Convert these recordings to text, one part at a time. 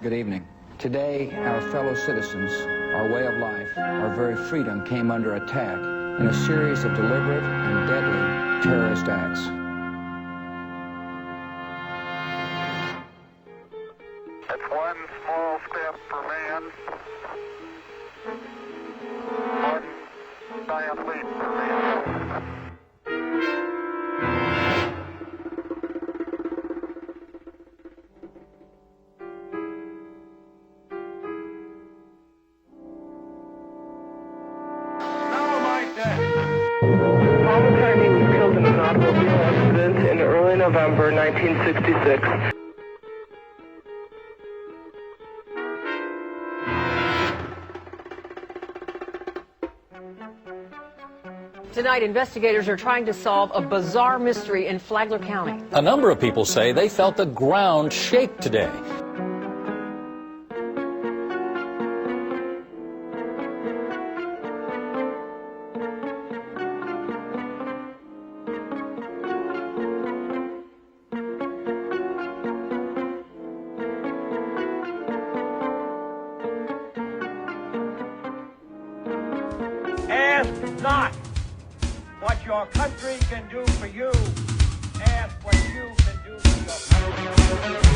Good evening. Today, our fellow citizens, our way of life, our very freedom came under attack in a series of deliberate and deadly terrorist acts. It's one small step for man, one giant leap for man. Paul McCartney was killed in an automobile accident in early November 1966. Tonight, investigators are trying to solve a bizarre mystery in Flagler County. A number of people say they felt the ground shake today. Ask not what your country can do for you. Ask what you can do for your country.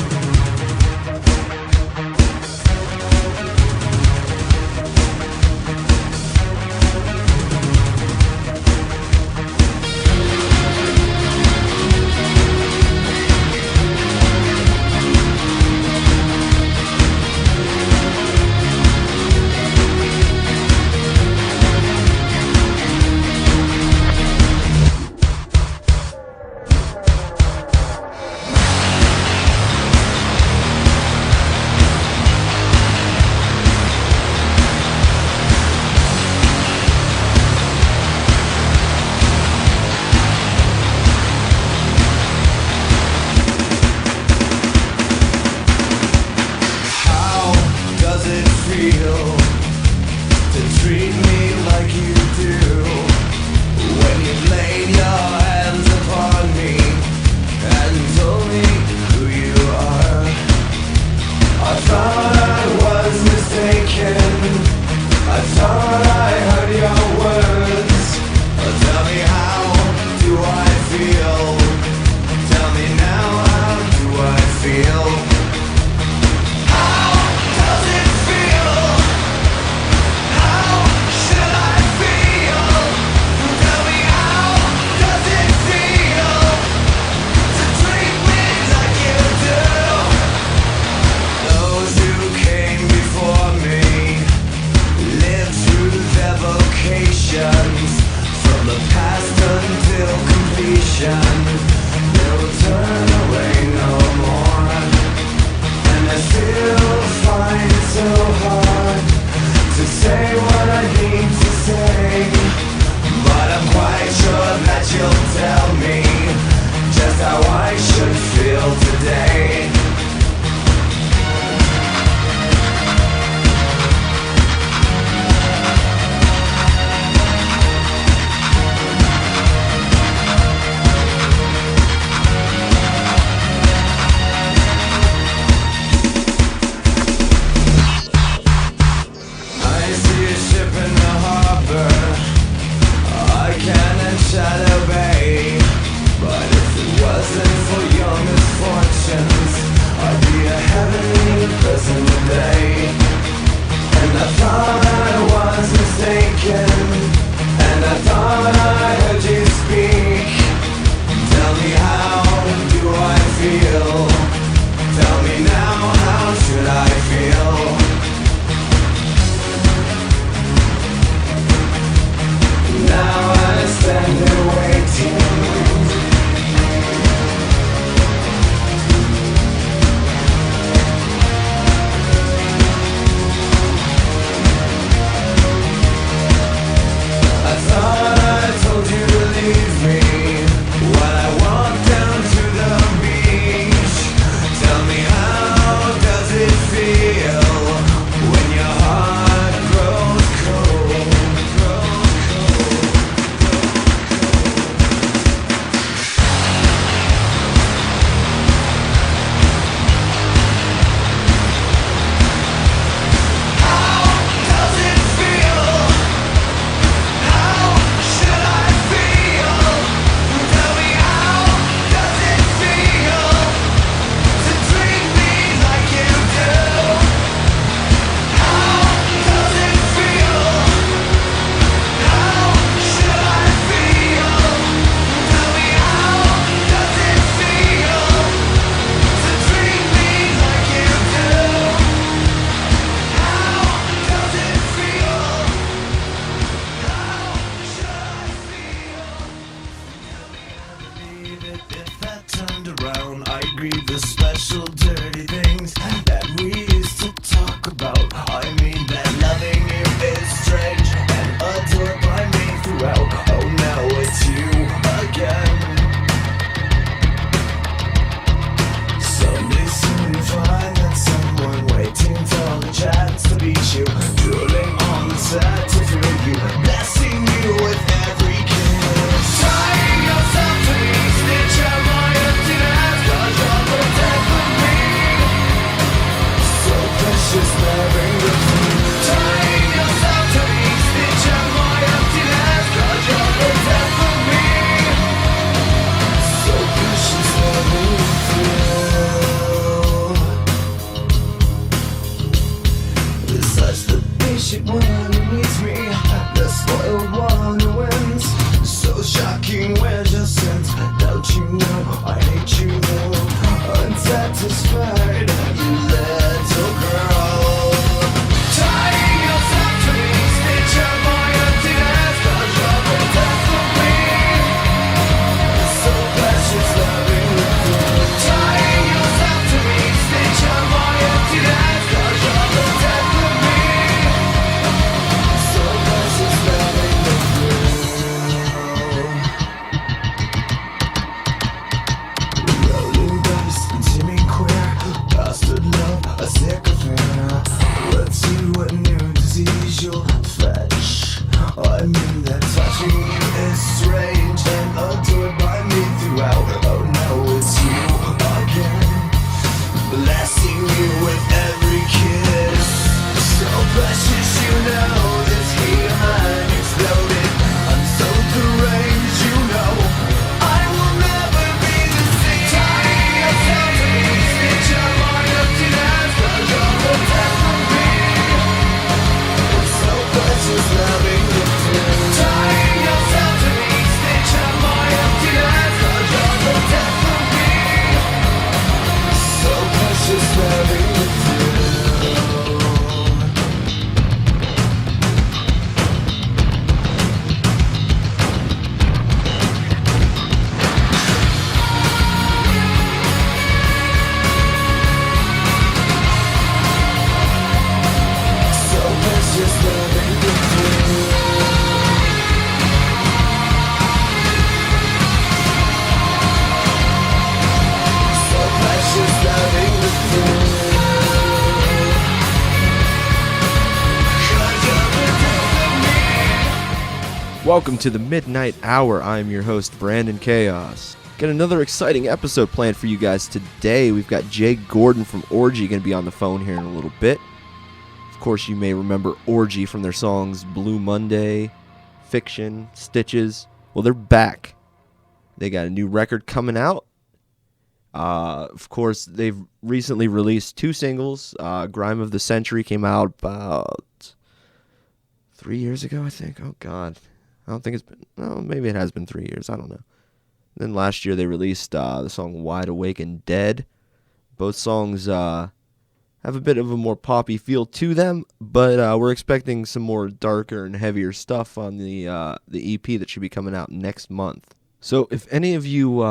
be the special dirty things that we used to talk about. I mean that loving you is strange and adored by me throughout. Oh, now it's you again. Someday soon you find that someone waiting for the chance to beat you, drooling on the set to thrill you, blessing you with every kiss. Tying yourself to me, stitch out my emptiness, 'cause you're the death of me. So precious, loving the truth. Tying yourself to me, stitch out my emptiness, 'cause you're the death of me. So precious, loving the truth. There's such the patient one who needs me, the spoiled one who wins. So shocking, where's your sense? Don't you know I hate you though? Unsatisfied, you little girl. Tying yourself to me, stitch out my emptiness, 'cause you're the death of me. So precious, loving the truth. Tying yourself to me, stitch out my emptiness, 'cause you're the death of me. So precious, loving the truth. Rolling dice, seeming queer, bastard love, a sick affair. Let's see what new disease you'll fetch. I mean that touching you is strange and adored by me throughout. Oh no, it's you again, blessing you with every kiss. So precious, you know this heat of mine exploded. I'm so deranged, you know I will never be the same. Tying yourself to me, stitch out my emptiness, 'cause you're the death of me. So precious, loving the truth. Tying yourself to me, stitch out my emptiness, 'cause you're the death of me. So precious, loving the truth. So precious, loving the truth. So precious, loving the truth. 'Cause you're the death of me. Welcome to the Midnight Hour. I'm your host, Brandyn Chaos. Got another exciting episode planned for you guys today. We've got Jay Gordon from Orgy going to be on the phone here in a little bit. Of course, you may remember Orgy from their songs Blue Monday, Fiction, Stitches. Well, they're back. They got a new record coming out. Of course, they've recently released 2 singles. Grime of the Century came out about 3 years ago, I think. Oh, God. I don't think it's been... No, maybe it has been 3 years. I don't know. Then last year they released the song Wide Awake and Dead. Both songs have a bit of a more poppy feel to them, but we're expecting some more darker and heavier stuff on the EP that should be coming out next month. So if any of you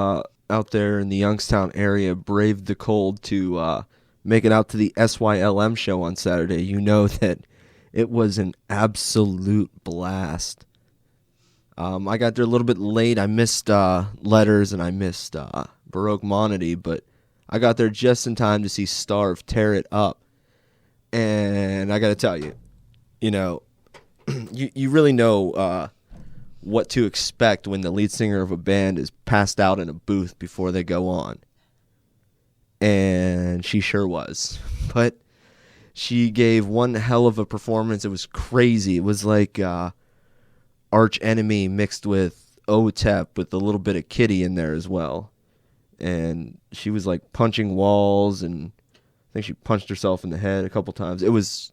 out there in the Youngstown area braved the cold to make it out to the SYLM show on Saturday, you know that it was an absolute blast. I got there a little bit late. I missed Letters and I missed Baroque Monody, but I got there just in time to see Starve tear it up. And I got to tell you, you know, you really know what to expect when the lead singer of a band is passed out in a booth before they go on. And she sure was. But she gave one hell of a performance. It was crazy. It was like Arch Enemy mixed with OTEP with a little bit of Kitty in there as well. And she was like punching walls, and I think she punched herself in the head a couple times. It was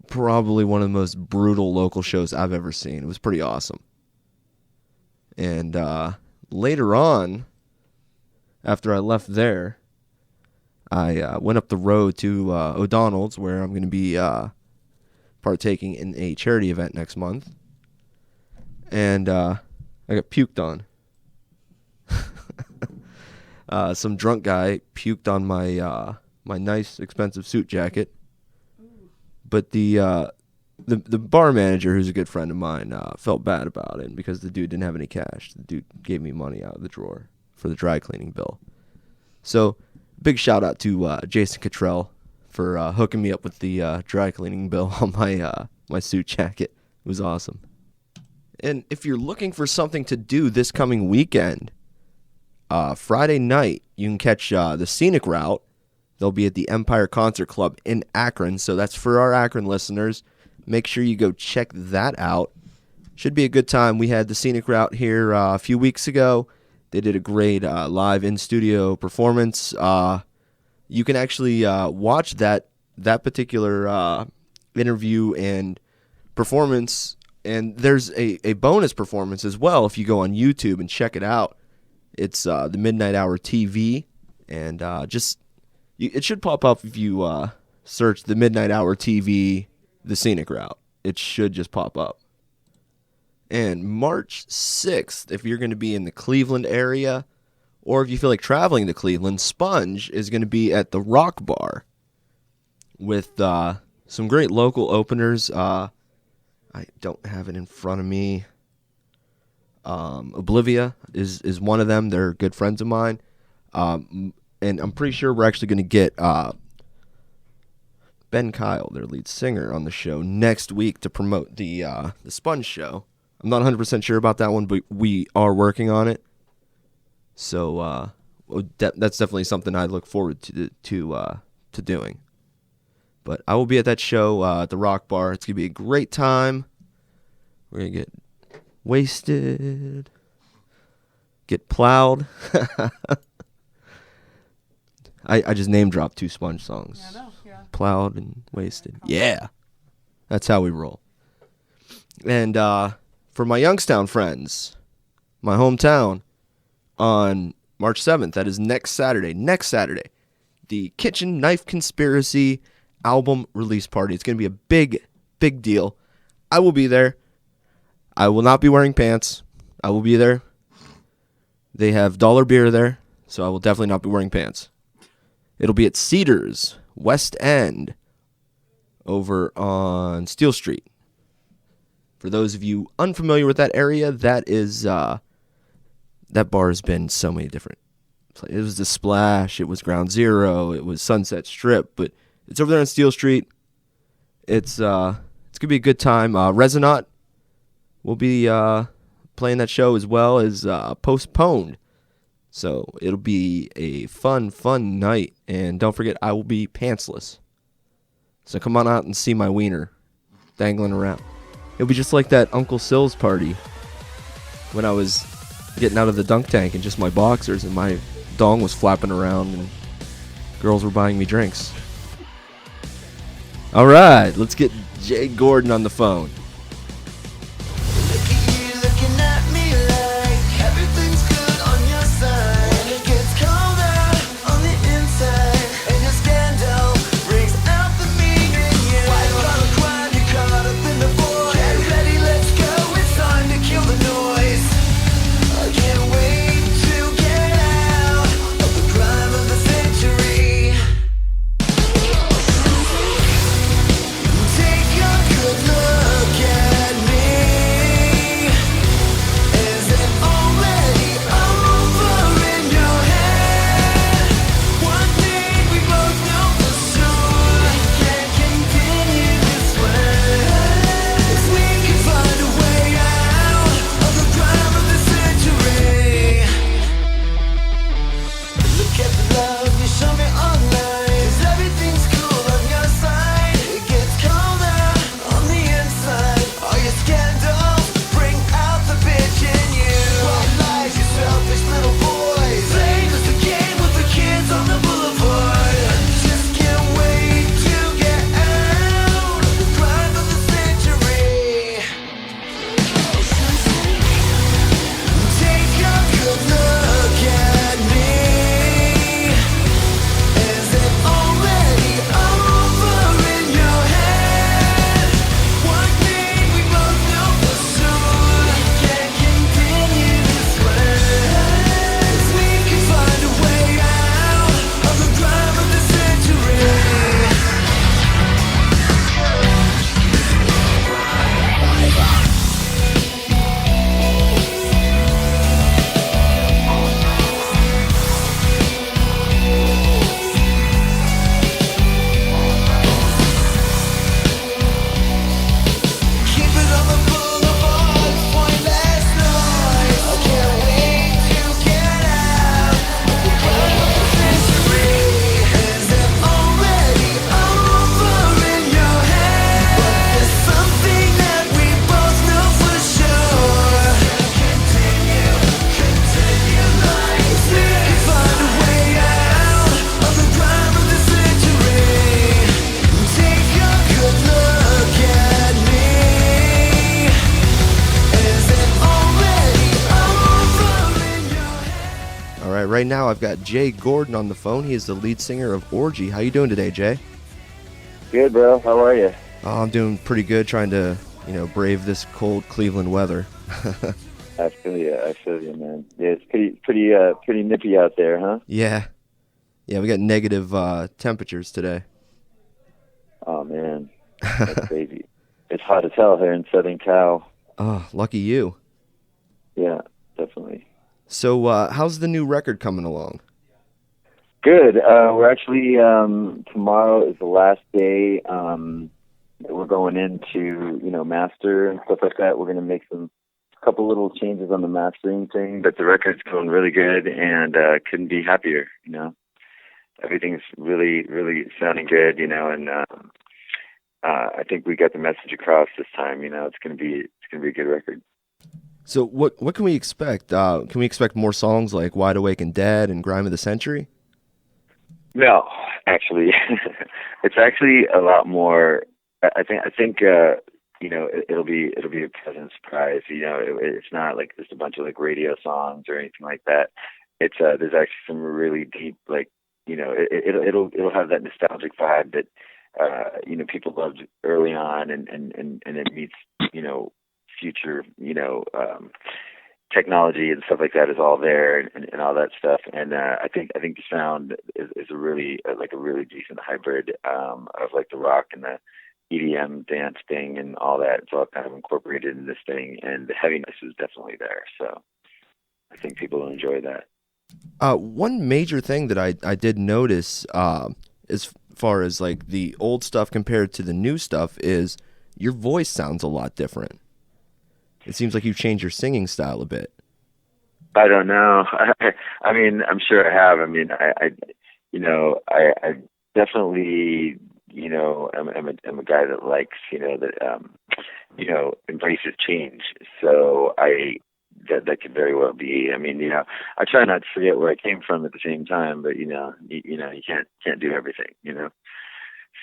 probably one of the most brutal local shows I've ever seen. It was pretty awesome. And later on, after I left there, I went up the road to O'Donnell's, where I'm going to be partaking in a charity event next month. And I got puked on. Some drunk guy puked on my my nice, expensive suit jacket. But the bar manager, who's a good friend of mine, felt bad about it because the dude didn't have any cash. The dude gave me money out of the drawer for the dry cleaning bill. So, big shout out to Jason Cottrell for hooking me up with the dry cleaning bill on my suit jacket. It was awesome. And if you're looking for something to do this coming weekend, Friday night, you can catch the Scenic Route. They'll be at the Empire Concert Club in Akron, so that's for our Akron listeners. Make sure you go check that out. Should be a good time. We had the Scenic Route here a few weeks ago. They did a great live in-studio performance. You can actually watch that particular interview and performance, and there's a bonus performance as well if you go on YouTube and check it out. It's the Midnight Hour TV, and it should pop up if you search the Midnight Hour TV, the Scenic Route. It should just pop up. And March 6th, if you're going to be in the Cleveland area, or if you feel like traveling to Cleveland, Sponge is going to be at the Rock Bar with some great local openers. I don't have it in front of me. Oblivia is one of them. They're good friends of mine. And I'm pretty sure we're actually going to get Ben Kyle, their lead singer, on the show next week to promote the Sponge show. I'm not 100% sure about that one, but we are working on it. So that's definitely something I look forward to doing. But I will be at that show at the Rock Bar. It's going to be a great time. We're going to get wasted, get plowed. I just name dropped 2 Sponge songs. Yeah, I know, yeah. Plowed and wasted. Yeah. That's how we roll. And for my Youngstown friends, my hometown, on March 7th, that is next Saturday, the Kitchen Knife Conspiracy album release party. It's going to be a big, big deal. I will be there. I will not be wearing pants. I will be there. They have dollar beer there, so I will definitely not be wearing pants. It'll be at Cedars, West End, over on Steel Street. For those of you unfamiliar with that area, that is that bar has been so many different places. It was the Splash, it was Ground Zero, it was Sunset Strip, but it's over there on Steel Street. It's gonna be a good time. Resonaut will be playing that show as well as Postponed. So it'll be a fun night. And don't forget, I will be pantsless. So come on out and see my wiener dangling around. It'll be just like that Uncle Sills party when I was getting out of the dunk tank and just my boxers and my dong was flapping around and girls were buying me drinks. All right, let's get Jay Gordon on the phone. Take a good look right now I've got Jay Gordon on the phone. He is the lead singer of Orgy. How you doing today, Jay? Good, bro. How are you? Oh, I'm doing pretty good, trying to, brave this cold Cleveland weather. I feel you, man. Yeah, it's pretty nippy out there, huh? Yeah, we got negative temperatures today. Oh man, that's crazy. It's hot as hell here in Southern Cal. Oh, lucky you. Yeah, definitely. So, how's the new record coming along? Good. We're actually tomorrow is the last day that we're going into, master and stuff like that. We're going to make a couple little changes on the mastering thing, but the record's going really good, and couldn't be happier. Everything's really, really sounding good. And I think we got the message across this time. It's going to be a good record. So what can we expect? Can we expect more songs like Wide Awake and Dead and Grime of the Century? No, actually, it's actually a lot more. I think it'll be a pleasant surprise. It's not like just a bunch of like radio songs or anything like that. It's there's actually some really deep, like, it'll have that nostalgic vibe that people loved early on, and it meets future technology and stuff like that is all there, and all that stuff. And I think the sound is a really decent hybrid of like the rock and the EDM dance thing and all that. It's all kind of incorporated in this thing, and the heaviness is definitely there. So I think people will enjoy that. One major thing that I did notice, as far as like the old stuff compared to the new stuff, is your voice sounds a lot different. It seems like you've changed your singing style a bit. I don't know. I mean, I'm sure I have. I mean, I definitely, I'm a guy that likes, embraces change. So that could very well be. I mean, I try not to forget where I came from at the same time, but you can't do everything,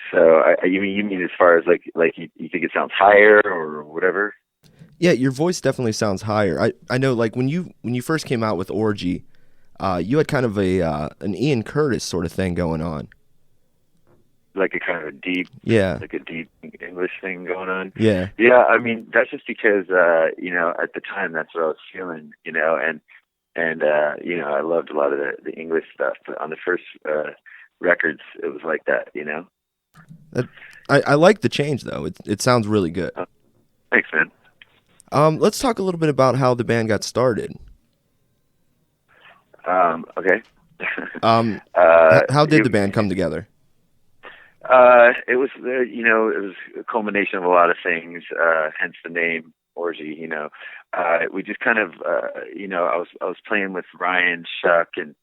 So you mean as far as like you think it sounds higher or whatever? Yeah, your voice definitely sounds higher. I know, like when you first came out with Orgy, you had kind of an Ian Curtis sort of thing going on. Like a kind of a deep, like a deep English thing going on. Yeah. Yeah, I mean, that's just because, at the time that's what I was feeling, and I loved a lot of the English stuff, but on the first records, it was like that, I like the change, though. It sounds really good. Thanks, man. Let's talk a little bit about how the band got started. Okay. How did the band come together? It was, it was a culmination of a lot of things, hence the name Orgy. We just kind of, I was playing with Ryan, Shuck, and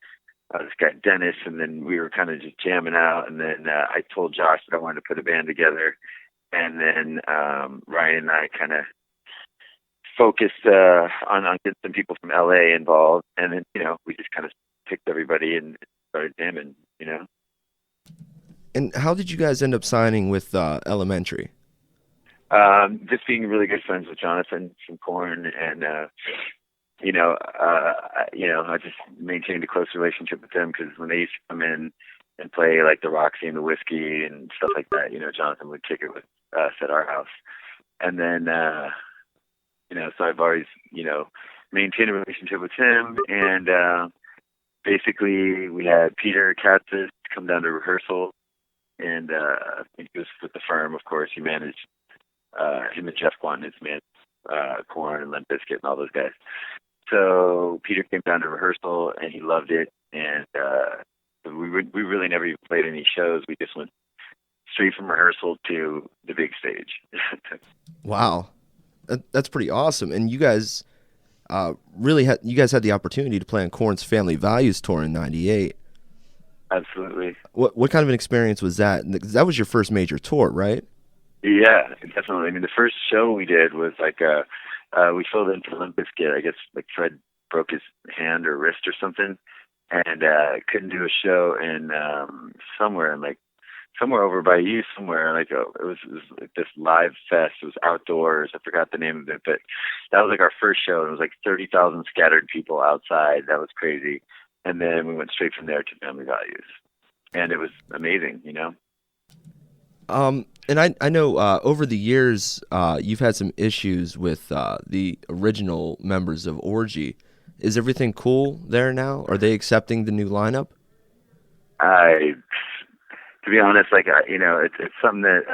this guy Dennis, and then we were kind of just jamming out. And then I told Josh that I wanted to put a band together, and then Ryan and I kind of focused on getting some people from LA involved, and then we just kind of picked everybody and started jamming. And how did you guys end up signing with Elementary? Just being really good friends with Jonathan from Korn, and I just maintained a close relationship with them because when they used to come in and play like the Roxy and the Whiskey and stuff like that, Jonathan would kick it with us at our house, and then so I've always maintained a relationship with him, and basically we had Peter Katzis come down to rehearsal. And he was with the firm, of course. He managed him and Jeff Kwan, his man, Korn and Limp Bizkit and all those guys. So Peter came down to rehearsal, and he loved it. And we really never even played any shows. We just went straight from rehearsal to the big stage. Wow, that's pretty awesome. And you guys really had the opportunity to play on Korn's Family Values tour in '98. Absolutely. What kind of an experience was that? That was your first major tour, right? Yeah, definitely. I mean, the first show we did was like we filled in for Limp Bizkit. I guess like Fred broke his hand or wrist or something, and couldn't do a show in somewhere over by you somewhere. Like it was like this live fest. It was outdoors. I forgot the name of it, but that was like our first show. It was like 30,000 scattered people outside. That was crazy. and then we went straight from there to Family Values, and it was amazing, you know. And I know over the years you've had some issues with the original members of Orgy. Is everything cool there now? Are they accepting the new lineup? To be honest, like you know, it's something that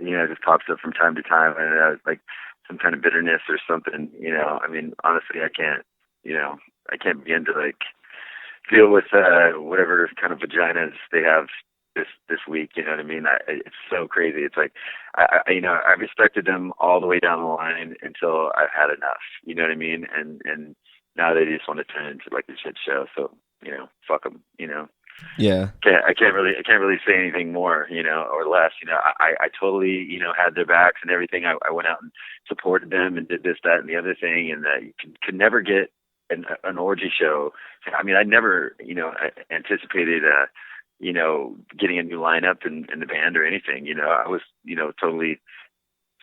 you know, just pops up from time to time, and like some kind of bitterness or something. You know, I mean, honestly, I can't begin to like deal with whatever kind of vaginas they have this week. You know what I mean? It's so crazy. It's like I you know, I respected them all the way down the line until I've had enough. You know what I mean? And now they just want to turn into like a shit show. So you know, fuck them. You know. Yeah. I can't really say anything more, you know, or less. You know, I totally, you know, had their backs and everything. I went out and supported them and did this, that, and the other thing, and you could never get an Orgy show. I mean, I never, you know, anticipated, you know, getting a new lineup in the band or anything. You know, I was, you know, totally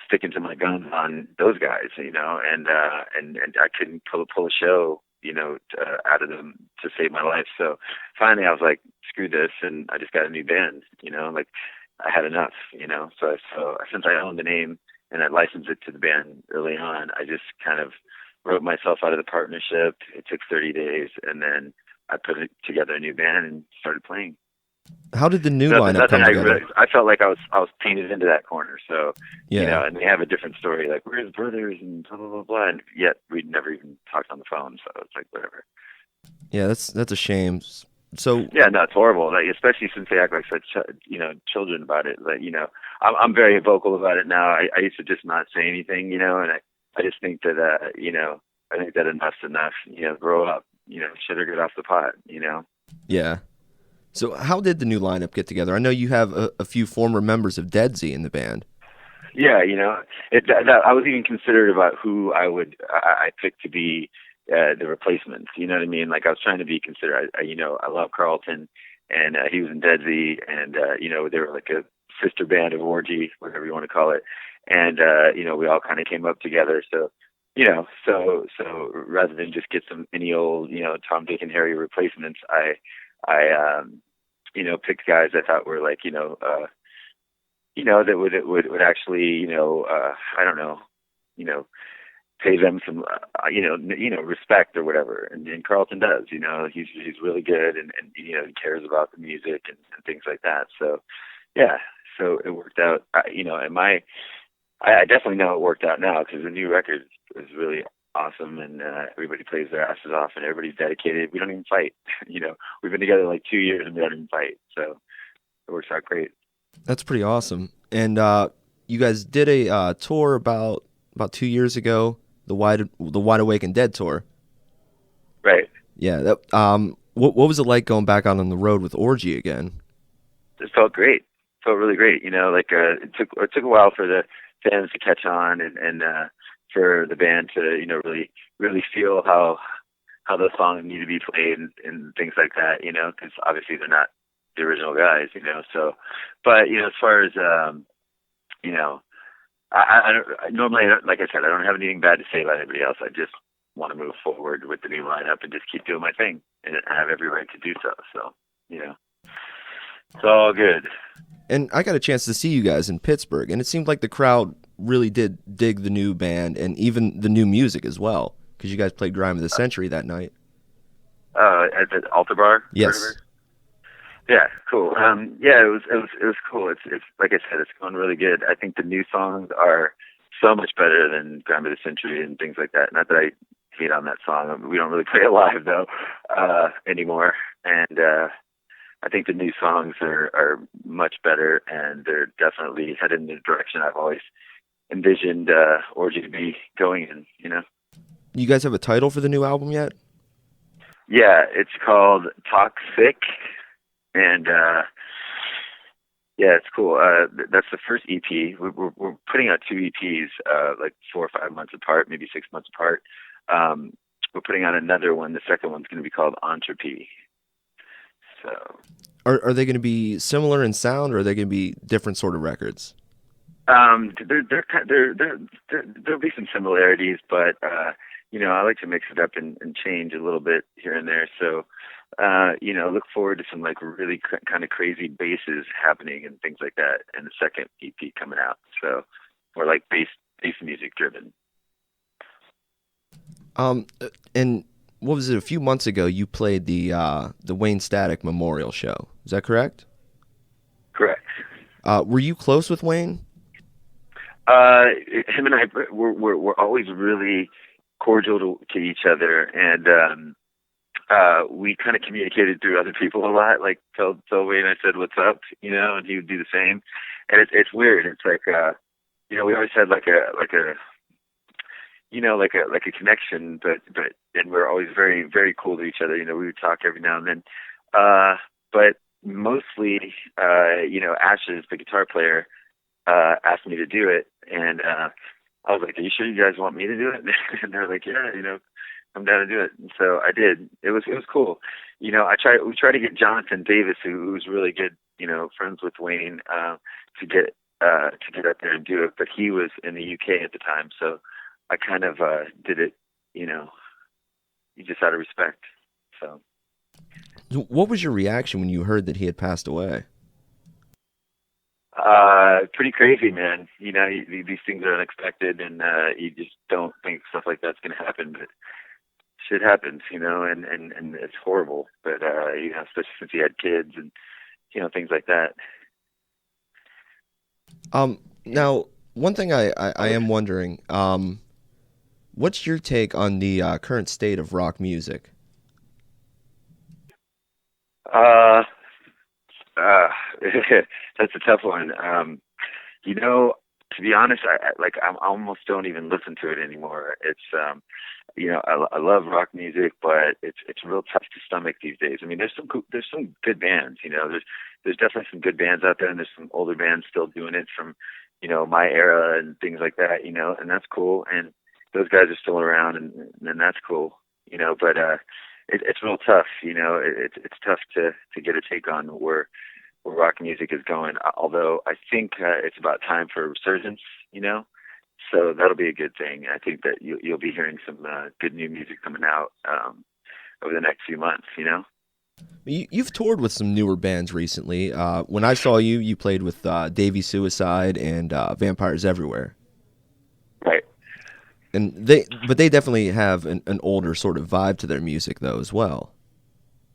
sticking to my guns on those guys, you know, and I couldn't pull a show, you know, out of them to save my life. So finally I was like, screw this. And I just got a new band, you know, like I had enough, you know? So since I owned the name and I licensed it to the band early on, I just kind of wrote myself out of the partnership. It took 30 days and then I put together a new band and started playing. How did the new lineup come together? I felt like I was painted into that corner. So, yeah. You know, and they have a different story, like we're his brothers and blah, blah, blah, blah. And yet we'd never even talked on the phone. So it's like, whatever. Yeah, that's a shame. So yeah, no, it's horrible. Like, especially since they act like such, you know, children about it. Like, you know, I'm very vocal about it now. I used to just not say anything, you know, and I just think that, you know, I think that enough's enough, you know, grow up, you know, shit or get off the pot, you know? Yeah. So how did the new lineup get together? I know you have a few former members of Dead Z in the band. Yeah, you know, I was even considered about who I picked to be the replacements. You know what I mean? Like I was trying to be considered. You know, I love Carlton, and he was in Dead Z, and you know, they were like a sister band of Orgy, whatever you want to call it. And you know, we all kind of came up together. So you know, so rather than just get any old, you know, Tom, Dick, and Harry replacements, I you know, picked guys I thought were like, you know, that would actually, you know, I don't know, you know, pay them some, you know, respect or whatever. And Carlton does, you know, he's really good and you know, he cares about the music and things like that. So, yeah, so it worked out, you know, and I definitely know it worked out now because the new record is really awesome, and everybody plays their asses off, and everybody's dedicated. We don't even fight. You know, we've been together like 2 years, and we don't even fight. So it works out great. That's pretty awesome. And you guys did a tour about 2 years ago, the Wide Awake and Dead tour. Right. Yeah. That, what was it like going back out on the road with Orgy again? It felt great. It felt really great. You know, like it took a while for the fans to catch on, and for the band to, you know, really feel how the songs need to be played and things like that, you know, because obviously they're not the original guys, you know. So, but you know, as far as you know, I normally, like I said, I don't have anything bad to say about anybody else. I just want to move forward with the new lineup and just keep doing my thing, and I have every right to do so. So, you know, it's all good. And I got a chance to see you guys in Pittsburgh, and it seemed like the crowd really did dig the new band and even the new music as well, because you guys played Grime of the Century that night. At the Altar Bar? Yes. Yeah, cool. Yeah, it was cool. It's like I said, it's going really good. I think the new songs are so much better than Grime of the Century and things like that. Not that I hate on that song. We don't really play it live though anymore. And I think the new songs are much better, and they're definitely headed in the direction I've always envisioned Orgy to be going in, you know. You guys have a title for the new album yet? Yeah, it's called Toxic, and yeah, it's cool. That's the first EP. We're putting out 2 EPs, like 4 or 5 months apart, maybe 6 months apart. We're putting out another one. The second one's going to be called Entropy. So, are they going to be similar in sound, or are they going to be different sort of records? There'll be some similarities, but I like to mix it up and change a little bit here and there. So, look forward to some like really kind of crazy basses happening and things like that in the second EP coming out. So, more like bass music driven. And what was it? A few months ago, you played the Wayne Static Memorial Show. Is that correct? Correct. Were you close with Wayne? Him and I we're always really cordial to each other, and we kind of communicated through other people a lot. Like tell Wayne I said what's up, and he would do the same. And it's weird. It's like we always had like a connection, but and we're always very, very cool to each other. We would talk every now and then. But mostly, Ashes, the guitar player, asked me to do it, and I was like, "Are you sure you guys want me to do it?" And they're like, "Yeah, I'm down to do it." And so I did. It was cool. We tried to get Jonathan Davis, who's really good, friends with Wayne, to get up there and do it, but he was in the UK at the time, so I kind of did it, just out of respect. So, what was your reaction when you heard that he had passed away? Pretty crazy, man. These things are unexpected, and you just don't think stuff like that's going to happen, but shit happens, and it's horrible. But especially since he had kids and things like that. Now, one thing I am wondering, what's your take on the current state of rock music? That's a tough one. To be honest, I almost don't even listen to it anymore. It's, I love rock music, but it's real tough to stomach these days. I mean, there's some good bands, there's definitely some good bands out there, and there's some older bands still doing it from, my era and things like that, and that's cool. And those guys are still around, and that's cool, but, it's real tough, it's tough to get a take on where rock music is going, although I think it's about time for a resurgence, so that'll be a good thing. I think that you'll be hearing some good new music coming out over the next few months, You've toured with some newer bands recently. When I saw you, you played with Davey Suicide and Vampires Everywhere. Right. And they definitely have an older sort of vibe to their music, though, as well.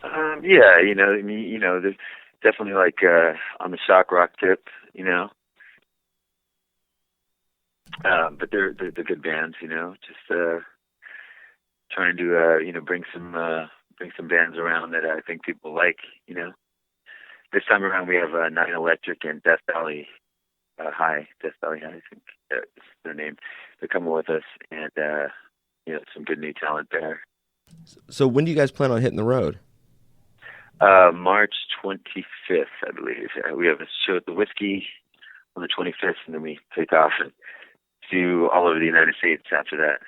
Yeah, there's definitely like on the shock rock tip, but they're good bands, just trying to bring some bands around that I think people like, This time around we have Nine Electric and Death Valley High, I think that's their name. They're coming with us, and some good new talent there. So when do you guys plan on hitting the road? March 25th, I believe. We have a show at the Whiskey on the 25th, and then we take off and do all over the United States after that.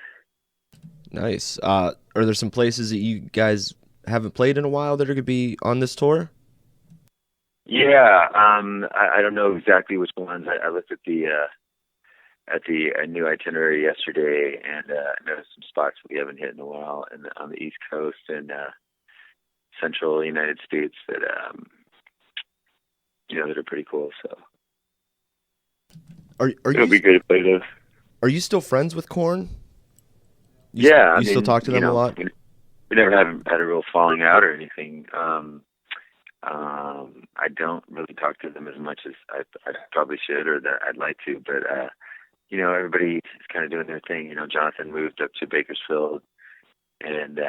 Nice. Are there some places that you guys haven't played in a while that are going to be on this tour? Yeah, I don't know exactly which ones. I looked at the new itinerary yesterday, and noticed some spots we haven't hit in a while, and on the East Coast and Central United States that that are pretty cool. So it'll be good to play those. Are you still friends with Korn? You still talk to them a lot? We never had a real falling out or anything. I don't really talk to them as much as I probably should, or that I'd like to, but everybody is kind of doing their thing. Jonathan moved up to Bakersfield, and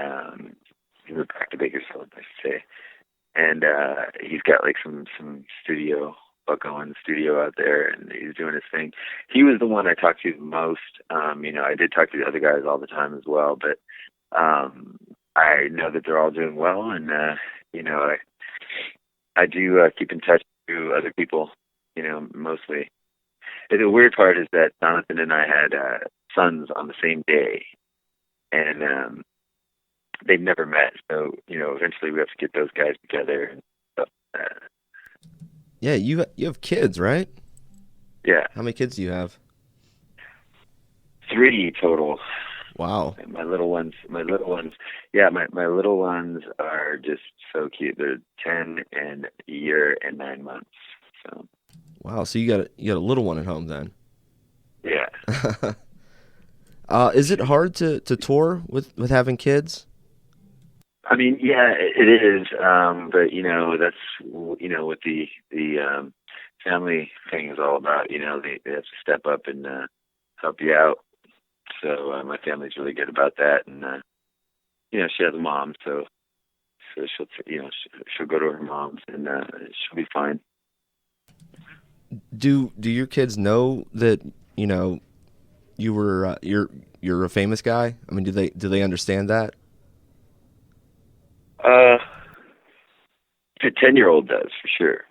he moved back to Bakersfield, I should say, and he's got like some studio out there, and he's doing his thing. He was the one I talked to the most. I did talk to the other guys all the time as well, but I know that they're all doing well, and I do keep in touch with other people, mostly. The weird part is that Jonathan and I had sons on the same day, and they've never met. So, eventually we have to get those guys together and stuff like that. Yeah, you have kids, right? Yeah. How many kids do you have? 3 total. Wow. And my little ones, yeah, my little ones are just so cute. They're 10 and a year and 9 months. So. Wow. So you got a little one at home then. Yeah. Is it hard to tour with having kids? I mean, yeah, it is. But that's what the family thing is all about. They have to step up and help you out. So my family's really good about that, and she has a mom, so she'll go to her mom's, and she'll be fine. Do your kids know that you were you're a famous guy? I mean, do they understand that? The 10-year-old does for sure.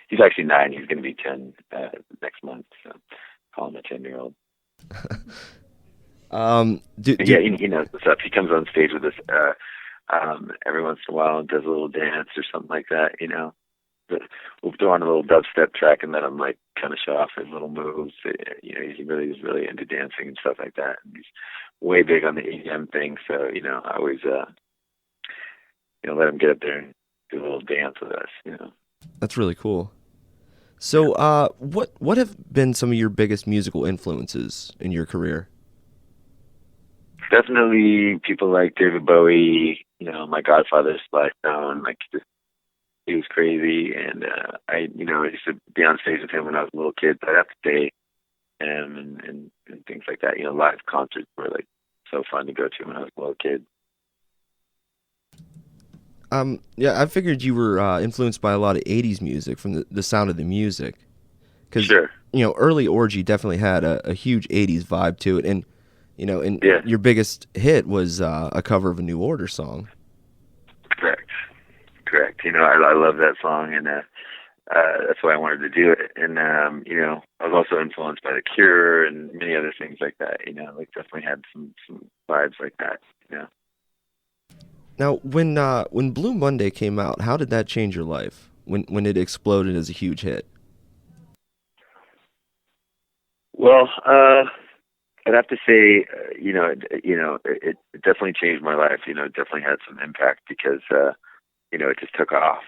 He's actually 9. He's going to be 10 next month. So call him a 10-year-old. He knows the stuff. He comes on stage with us every once in a while and does a little dance or something like that. But we'll throw on a little dubstep track and let him kind of show off his little moves. He really is really into dancing and stuff like that. And he's way big on the EDM thing. So I always let him get up there and do a little dance with us. That's really cool. So, what have been some of your biggest musical influences in your career? Definitely people like David Bowie. My godfather, Sly Stone. He was crazy, and I used to be on stage with him when I was a little kid. So I'd have to stay and things like that. Live concerts were so fun to go to when I was a little kid. Yeah, I figured you were influenced by a lot of 80s music from the Sound of the Music. Cause, sure. Early Orgy definitely had a huge 80s vibe to it. And, your biggest hit was a cover of a New Order song. Correct. I love that song, and that's why I wanted to do it. And, I was also influenced by The Cure and many other things like that. Definitely had some vibes like that, Now, when Blue Monday came out, how did that change your life? When it exploded as a huge hit? Well, I'd have to say, it definitely changed my life. It definitely had some impact because, it just took off.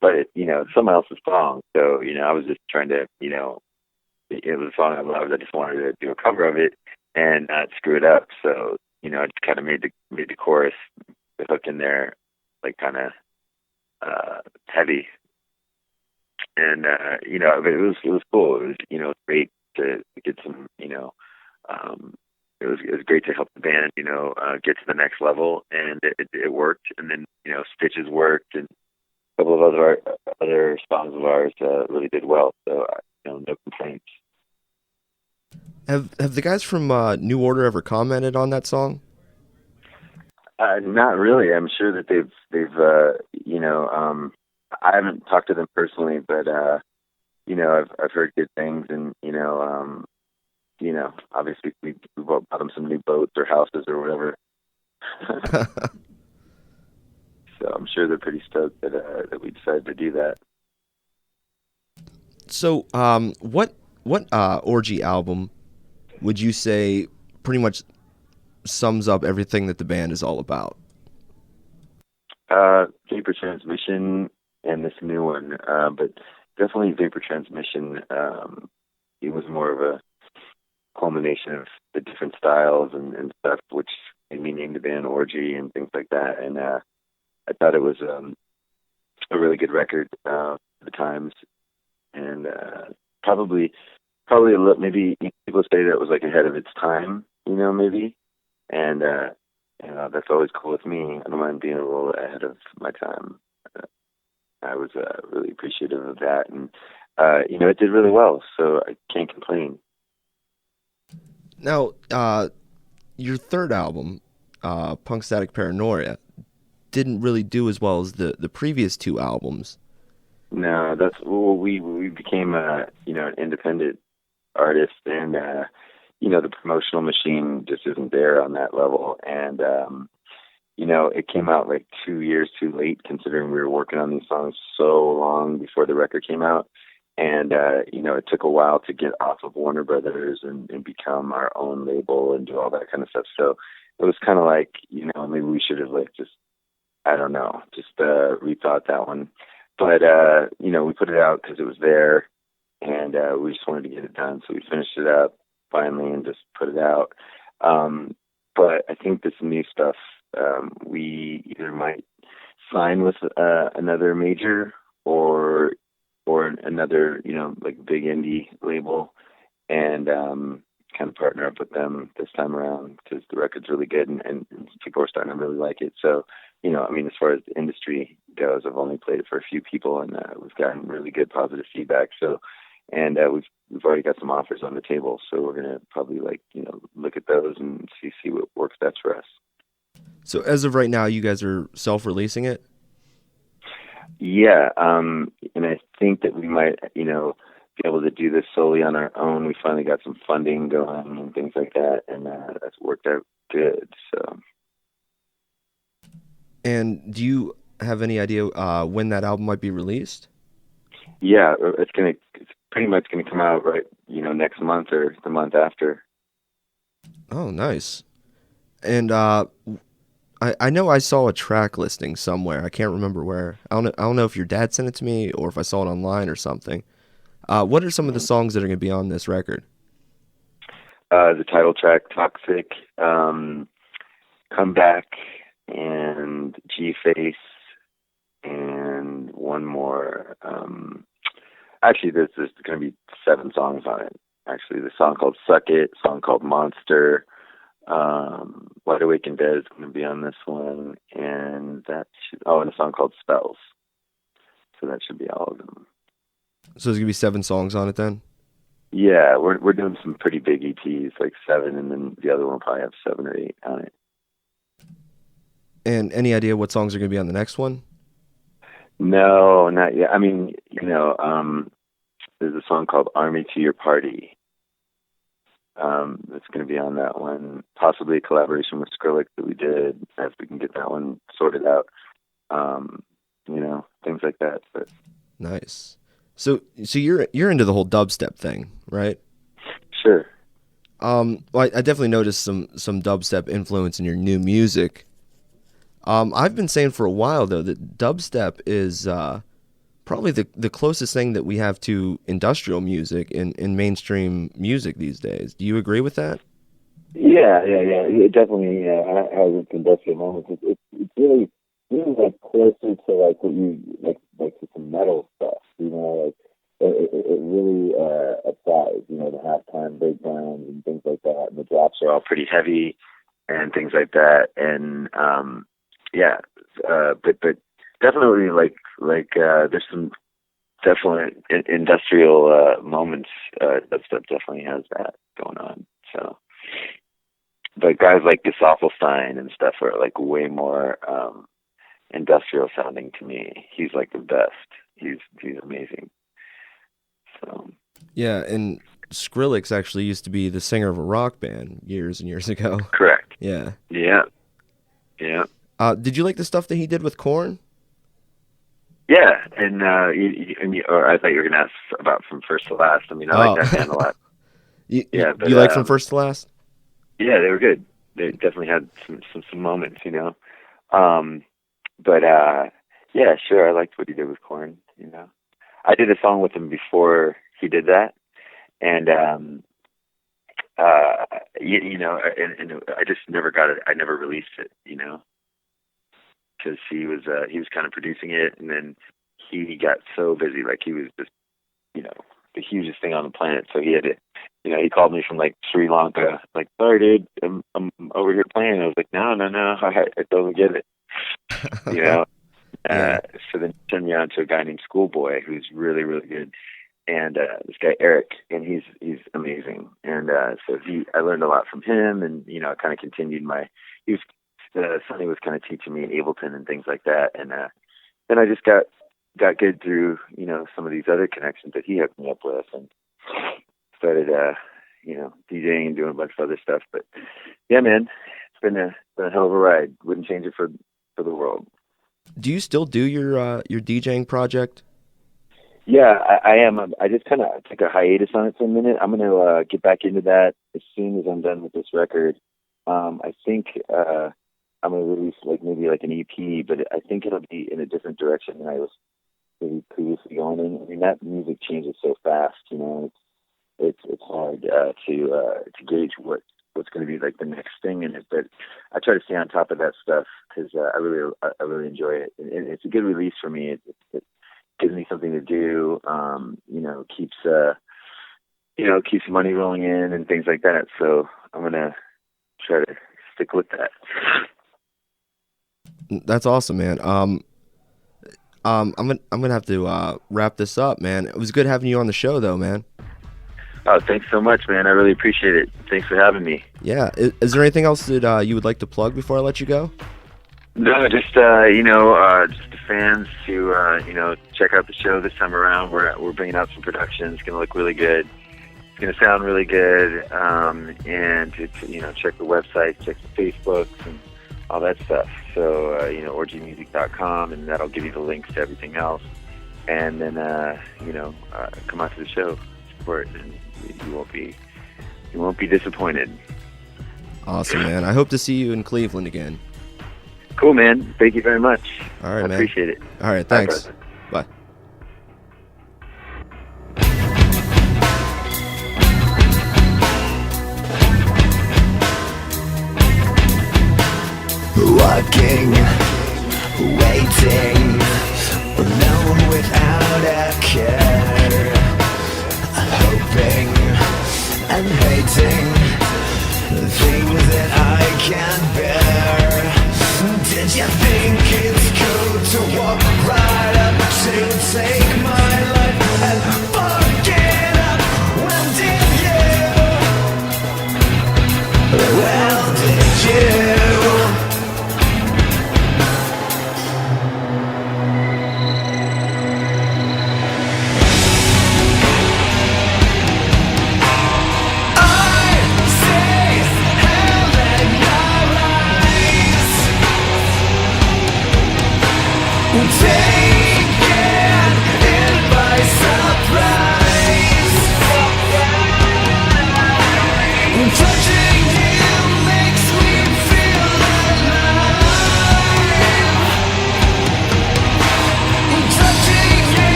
But it's someone else's song, so I was just trying to, it was a song I loved. I just wanted to do a cover of it and not screw it up. So. I just kind of made the chorus, the hook in there, kind of heavy, and but it was cool. It was great to get some, it was great to help the band, get to the next level, and it worked. And then Stitches worked, and a couple of other songs of ours really did well. So no complaints. Have the guys from New Order ever commented on that song? Not really. I'm sure that they've I haven't talked to them personally, but I've heard good things, and obviously we bought them some new boats or houses or whatever. So I'm sure they're pretty stoked that we decided to do that. So, what Orgy album would you say pretty much sums up everything that the band is all about? Vapor Transmission and this new one, but definitely Vapor Transmission. It was more of a culmination of the different styles and stuff, which made me name the band Orgy and things like that. And I thought it was a really good record for the times, and probably a little, maybe people say that it was ahead of its time, maybe. And, that's always cool with me. I don't mind being a little ahead of my time. I was really appreciative of that. And, it did really well, so I can't complain. Now, your third album, Punk Static Paranoia, didn't really do as well as the previous two albums. No, we became, an independent artist, and, the promotional machine just isn't there on that level. And, it came out 2 years too late, considering we were working on these songs so long before the record came out. And, it took a while to get off of Warner Brothers and become our own label and do all that kind of stuff. So it was kind of like, maybe we should have just rethought that one. But, we put it out because it was there, and we just wanted to get it done. So we finished it up finally and just put it out. But I think this new stuff, we either might sign with another major or another, big indie label, and kind of partner up with them this time around, because the record's really good and people are starting to really like it. So, as far as the industry goes, I've only played it for a few people, and we've gotten really good positive feedback. So, and we've already got some offers on the table. So we're gonna probably look at those and see what works best for us. So as of right now, you guys are self-releasing it? Yeah, and I think that we might, be able to do this solely on our own. We finally got some funding going and things like that, and that's worked out good. So. And do you have any idea when that album might be released? Yeah, it's pretty much gonna come out right, next month or the month after. Oh, nice. And I know I saw a track listing somewhere. I can't remember where. I don't know if your dad sent it to me or if I saw it online or something. What are some of the songs that are going to be on this record? The title track, Toxic, Comeback, and G-Face, and one more. Actually, there's going to be 7 songs on it. Actually, the song called Suck It, song called Monster, Wide Awake and Dead is going to be on this one, and and a song called Spells. So that should be all of them. So there's going to be 7 songs on it then? Yeah, we're doing some pretty big EPs, like 7, and then the other one will probably have 7 or 8 on it. And any idea what songs are going to be on the next one? No, not yet. There's a song called Army to Your Party. That's going to be on that one. Possibly a collaboration with Skrillex that we did, if we can get that one sorted out. Things like that. But nice. So you're into the whole dubstep thing, right? Sure. Well, I definitely noticed some dubstep influence in your new music. I've been saying for a while though that dubstep is probably the closest thing that we have to industrial music in mainstream music these days. Do you agree with that? Yeah. It definitely has its industrial moments. It's really like closer to like what you like to some metal stuff. It really applies. The halftime breakdowns and things like that. And the drops are all pretty heavy and things like that. And but definitely like there's some definite industrial moments. That stuff definitely has that going on. So, but guys like Gesaffelstein and stuff are like way more industrial sounding to me. He's like the best. He's amazing. So yeah, and Skrillex actually used to be the singer of a rock band years and years ago. Correct. Yeah. Did you like the stuff that he did with Korn? Yeah, and or I thought you were going to ask about From First to Last. I like that band a lot. You like From First to Last? Yeah, they were good. They definitely had some moments, But yeah, sure, I liked what he did with Korn. I did a song with him before he did that, and and I just never got it. I never released it, because he was kind of producing it, and then he got so busy, like he was just the hugest thing on the planet. So he had to, he called me from like Sri Lanka, like, sorry dude, I'm over here playing. I was like, no, I totally get it. Yeah. So then he turned me on to a guy named Schoolboy, who's really, really good. And this guy Eric, and he's amazing. And so I learned a lot from him, and I kind of continued Sonny was kind of teaching me in Ableton and things like that. And then I just got good through some of these other connections that he hooked me up with, and started DJing and doing a bunch of other stuff. But yeah, man, it's been a hell of a ride. Wouldn't change it for the world. Do you still do your DJing project? Yeah, I am. I just kind of took a hiatus on it for a minute. I'm going to get back into that as soon as I'm done with this record. I think I'm going to release maybe an EP, but I think it'll be in a different direction than I was maybe previously going in. I mean, that music changes so fast, you know. It's hard to gauge what's going to be the next thing in it. But I try to stay on top of that stuff because I really enjoy it, and it's a good release for me. It gives me something to do. You know, keeps money rolling in and things like that. So I'm gonna try to stick with that. That's awesome, man. I'm gonna have to wrap this up, man. It was good having you on the show, though, man. Oh, thanks so much, man. I really appreciate it. Thanks for having me. Yeah. Is there anything else that you would like to plug before I let you go? No, just just the fans to check out the show this time around. We're bringing out some production. It's gonna look really good. It's gonna sound really good. And to check the website, check the Facebooks, and all that stuff. So orgymusic.com, and that'll give you the links to everything else. And then come out to the show, support, and you won't be disappointed. Awesome, man. I hope to see you in Cleveland again. Cool, man. Thank you very much. All right, I man. appreciate it. All right, thanks. Bye. Walking, waiting, alone without a care, hoping and hating things that I can't bear. Did you think it's cool to walk right up to take my life and fuck it up? Well, did you? Well, did you?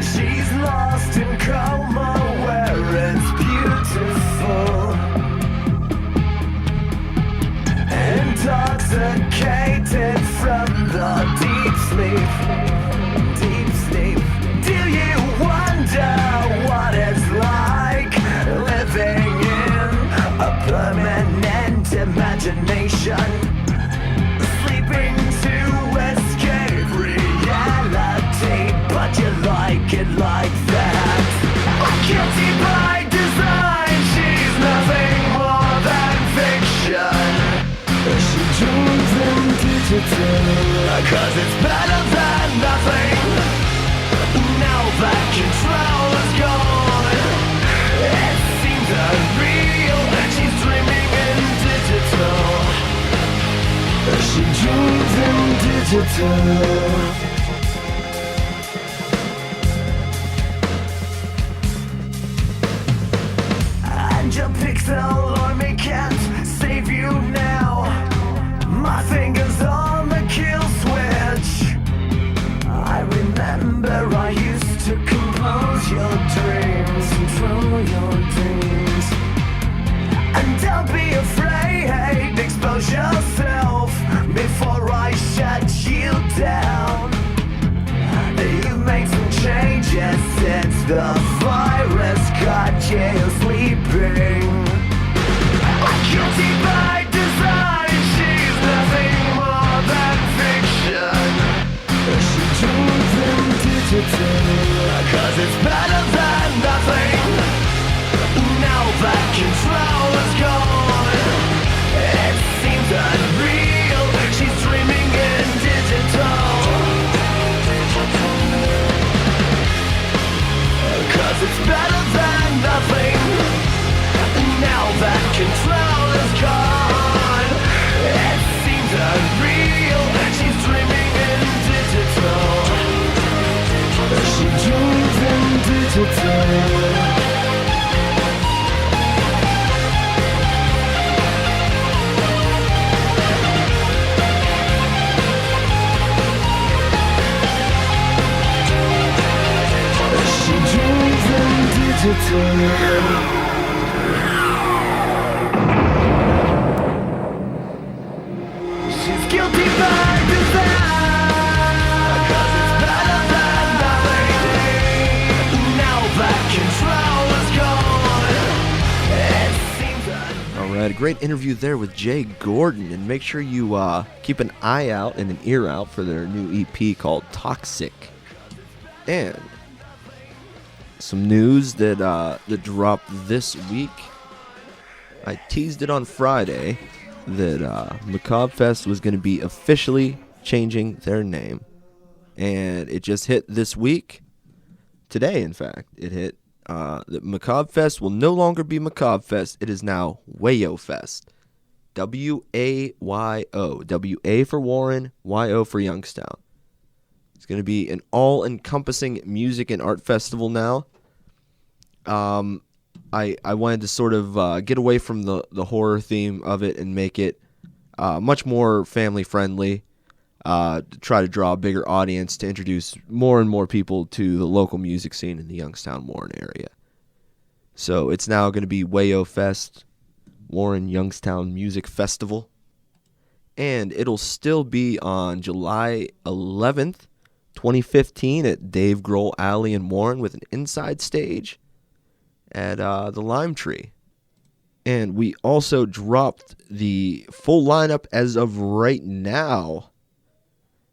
She's lost in coma where it's beautiful, intoxicated from the deep sleep, deep sleep. Do you wonder what it's like living in a permanent imagination, sleeping to escape reality, but you like it like that? Guilty by design, she's nothing more than fiction. She dreams in digital, 'cause it's better than nothing. Now that control is gone, it seems unreal. She's dreaming in digital. She dreams in digital. Your pixel army can't save you now. My fingers on the kill switch. I remember I used to compose your dreams, control your dreams. And don't be afraid, expose yourself before I shut you down. You made some changes since the virus got you sleeping. Guilty by design, she's nothing more than fiction. She dreams in digital, 'cause it's better than nothing. Now that control is gone, it seems unreal. She's dreaming in digital, 'cause it's better than nothing. Now that control is gone, it seems unreal. She's dreaming in digital. She dreams in digital. She dreams in digital. She's guilty by design, 'cause it's better than nothing. Now that control is gone, it seems All right, a great interview there with Jay Gordon, and make sure you keep an eye out and an ear out for their new EP called Toxic. And some news that dropped this week. I teased it on Friday that Macabre Fest was going to be officially changing their name, and it just hit this week. Today, in fact, it hit that Macabre Fest will no longer be Macabre Fest. It is now Wayo Fest. W-A-Y-O. W-A for Warren, Y-O for Youngstown. It's going to be an all-encompassing music and art festival now. I wanted to sort of get away from the horror theme of it and make it much more family-friendly, to try to draw a bigger audience, to introduce more and more people to the local music scene in the Youngstown, Warren area. So it's now going to be Wayo Fest, Warren Youngstown Music Festival. And it'll still be on July 11th 2015 at Dave Grohl Alley in Warren with an inside stage at the Lime Tree. And we also dropped the full lineup as of right now.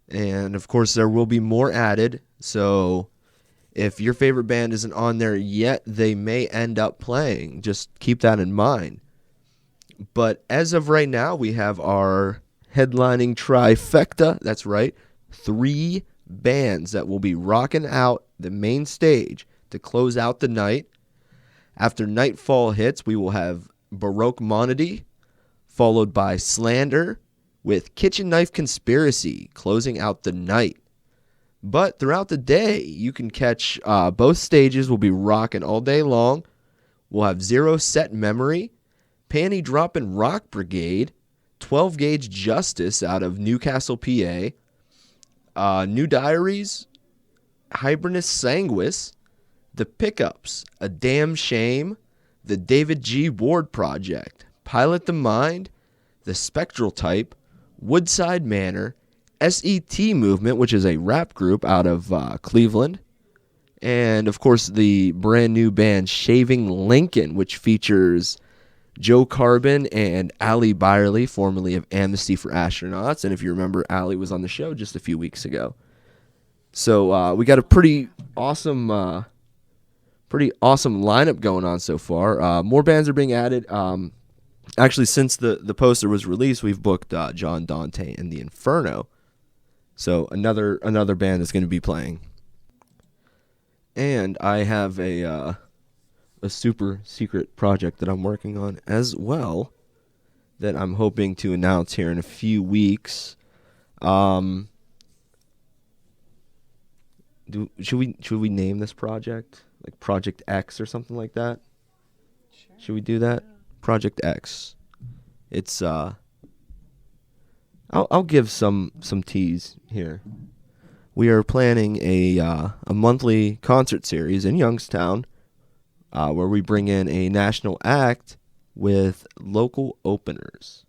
And, of course, there will be more added. So if your favorite band isn't on there yet, they may end up playing. Just keep that in mind. But as of right now, we have our headlining trifecta. That's right. 3 bands that will be rocking out the main stage to close out the night. After nightfall hits, we will have Baroque Monody, followed by Slander, with Kitchen Knife Conspiracy closing out the night. But throughout the day, you can catch both stages will be rocking all day long. We'll have Zero Set Memory, Panty Droppin' Rock Brigade, 12 Gauge Justice out of Newcastle, PA, New Diaries, Hibernus Sanguis, The Pickups, A Damn Shame, The David G. Ward Project, Pilot the Mind, The Spectral Type, Woodside Manor, SET Movement, which is a rap group out of Cleveland, and, of course, the brand new band Shaving Lincoln, which features Joe Carbon and Allie Byerly, formerly of Amnesty for Astronauts. And if you remember, Allie was on the show just a few weeks ago. So we got a pretty awesome lineup going on so far. More bands are being added. Actually, since the poster was released, we've booked John Dante and the Inferno. So another band is going to be playing. And I have a super secret project that I'm working on as well that I'm hoping to announce here in a few weeks. Should we name this project like Project X or something like that? Sure. Should we do that? Yeah. Project X. It's I'll give some tease here. We are planning a monthly concert series in Youngstown where we bring in a national act with local openers.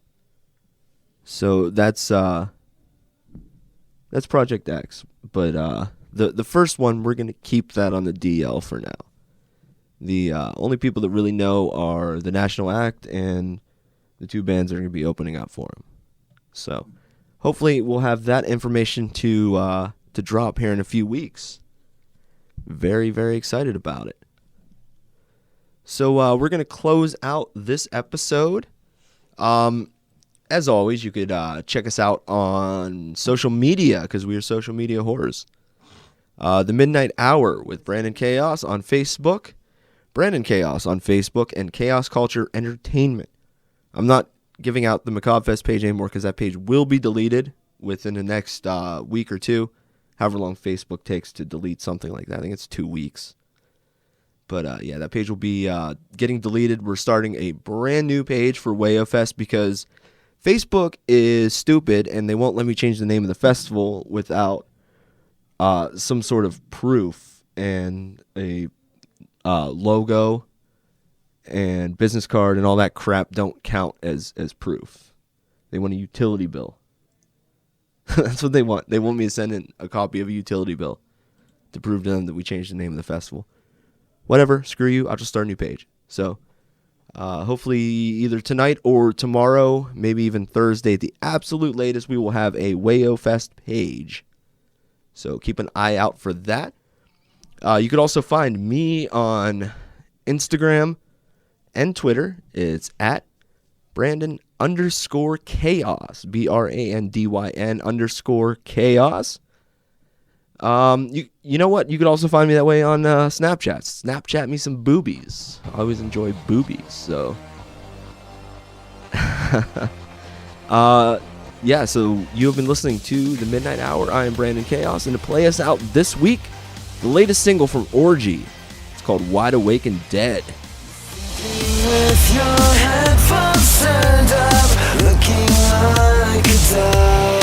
So that's Project X, but the first one, we're going to keep that on the DL for now. The only people that really know are the national act and the 2 bands that are going to be opening up for them. So hopefully we'll have that information to drop here in a few weeks. Very, very excited about it. So we're going to close out this episode. As always, you could check us out on social media because we are social media whores. The Midnight Hour with Brandyn Chaos on Facebook. Brandyn Chaos on Facebook and Chaos Culture Entertainment. I'm not giving out the Macabre Fest page anymore because that page will be deleted within the next week or 2. However long Facebook takes to delete something like that. I think it's 2 weeks. But yeah, that page will be getting deleted. We're starting a brand new page for Wayo Fest because Facebook is stupid and they won't let me change the name of the festival without some sort of proof, and a logo and business card and all that crap don't count as proof. They want a utility bill. That's what they want. They want me to send in a copy of a utility bill to prove to them that we changed the name of the festival. Whatever, screw you, I'll just start a new page. So hopefully either tonight or tomorrow, maybe even Thursday at the absolute latest, we will have a Wayo Fest page. So keep an eye out for that. You could also find me on Instagram and Twitter. It's at Brandyn_Chaos. BRANDYN_Chaos. You know what? You could also find me that way on Snapchat. Snapchat me some boobies. I always enjoy boobies, so. Yeah, so you have been listening to The Midnight Hour. I am Brandyn Chaos, and to play us out this week, the latest single from Orgy. It's called Wide Awake and Dead. With your headphones turned up, looking like a doll.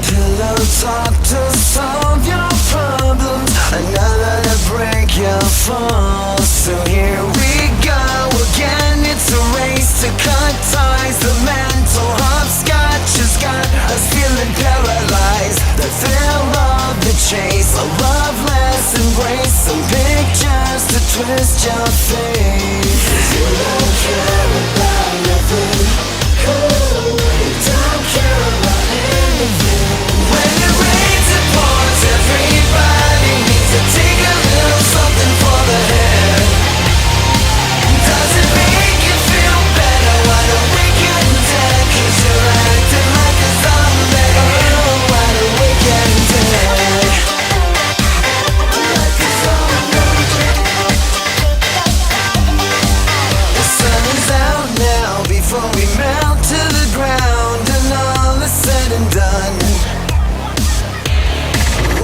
Pillow talk to solve your problems, another to break your fall. So here we go again, it's a race to cut ties. The mental hopscotch has got us feeling paralyzed. The thrill honest your faith. 'Cause you don't care about nothing. You don't care about anything. When it rains it pours, everybody needs to take a little something for the head. Does it make you feel better? Why don't we get dead? 'Cause you're acting like a zombie. Oh, why don't we get dead? Like a zombie. The sun is out now before we melt to the ground, and all is said and done.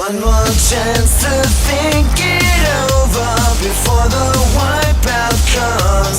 One more chance to think it over before the wipeout comes.